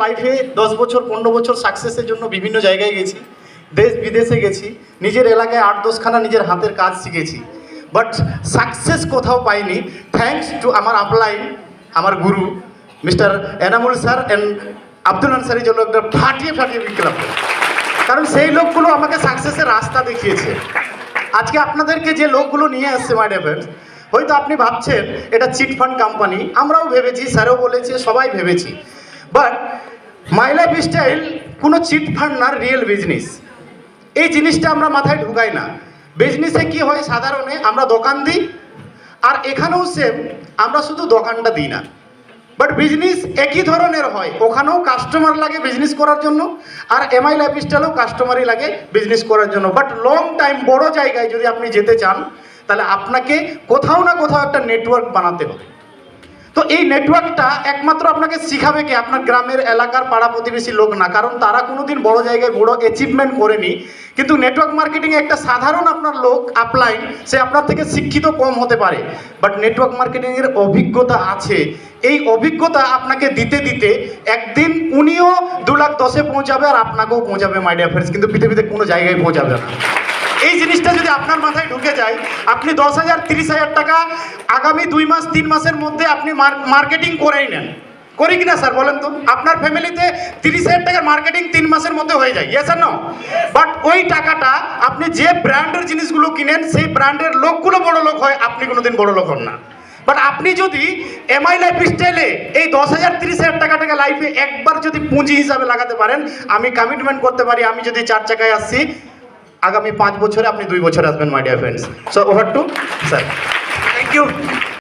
লাইফে 10 বছর 15 বছর সাকসেসের জন্য বিভিন্ন জায়গায় গেছি, দেশ বিদেশে গেছি, নিজের এলাকায় 8-10খানা নিজের হাতের কাজ শিখেছি, বাট সাকসেস কোথাও পাইনি। থ্যাঙ্কস টু আমার আপলাইন, আমার গুরু mister Enamul sir and Abdul আনসারির জন্য একটা ফাটিয়ে বিক্রাম, কারণ সেই লোকগুলো আমাকে সাকসেসের রাস্তা দেখিয়েছে। আজকে আপনাদেরকে যে লোকগুলো নিয়ে আসছে মাই ডিয়ার ফ্রেন্ডস, হয়তো আপনি ভাবছেন এটা চিট ফান্ড কোম্পানি, আমরাও ভেবেছি, স্যারও বলেছে, সবাই ভেবেছি, বাট মাই লাইফ স্টাইল কোনো চিট ফান্ড না, রিয়েল বিজনেস। এই জিনিসটা আমরা মাথায় ঢুকাই না। বিজনেসে কি হয়, সাধারণে আমরা দোকান দিই, আর এখানেও সেম, আমরা শুধু দোকানটা দিই না, বাট বিজনেস একই ধরনের হয়। ওখানেও কাস্টমার লাগে বিজনেস করার জন্য, আর এমআই লাইফস্টাইলেও কাস্টমারই লাগে বিজনেস করার জন্য। বাট লং টাইম বড় জায়গায় যদি আপনি যেতে চান, তাহলে আপনাকে কোথাও না কোথাও একটা নেটওয়ার্ক বানাতে হবে। তো এই নেটওয়ার্কটা একমাত্র আপনাকে শিখাবে কি আপনার গ্রামের এলাকার পাড়া প্রতিবেশী লোক না, কারণ তারা কোনোদিন বড় জায়গায় বড় অ্যাচিভমেন্ট করেনি। কিন্তু নেটওয়ার্ক মার্কেটিংয়ে একটা সাধারণ আপনার লোক আপলাইন, সে আপনার থেকে শিক্ষিত কম হতে পারে, বাট নেটওয়ার্ক মার্কেটিংয়ের অভিজ্ঞতা আছে। এই অভিজ্ঞতা আপনাকে দিতে দিতে একদিন উনিও 2,10,000-এ পৌঁছাবে, আর আপনাকেও পৌঁছাবে মাই ডিয়ার ফ্রেন্ডস, কিন্তু পৃথিবীতে কোনো জায়গায় পৌঁছাবে না। এই জিনিসটা যদি আপনার মাথায় ঢুকে যায়, আপনি 10,000 30,000 টাকা আগামী 2 মাস 3 মাসের মধ্যে আপনি মার্কেটিং করেই নেন। করি কিনা স্যার বলেন তো? আপনার ফ্যামিলিতে 30,000 টাকার মার্কেটিং 3 মাসের মধ্যে হয়ে যায়, ইয়েস আর নো? বাট ওই টাকাটা আপনি যে ব্র্যান্ডের জিনিসগুলো কিনেন, সেই ব্র্যান্ডের লোকগুলো বড় লোক হয়, আপনি কোনোদিন বড় লোক হন না। বাট আপনি যদি এমআই লাইফ স্টাইলে এই 10,000 30,000 টাকাটাকে লাইফে একবার যদি পুঁজি হিসাবে লাগাতে পারেন, আমি কমিটমেন্ট করতে পারি, আমি যদি 4 চাকায় আসছি, আগামী 5 বছরে আপনি 2 বছর আসবেন my dear friends. So over to sir. Thank you.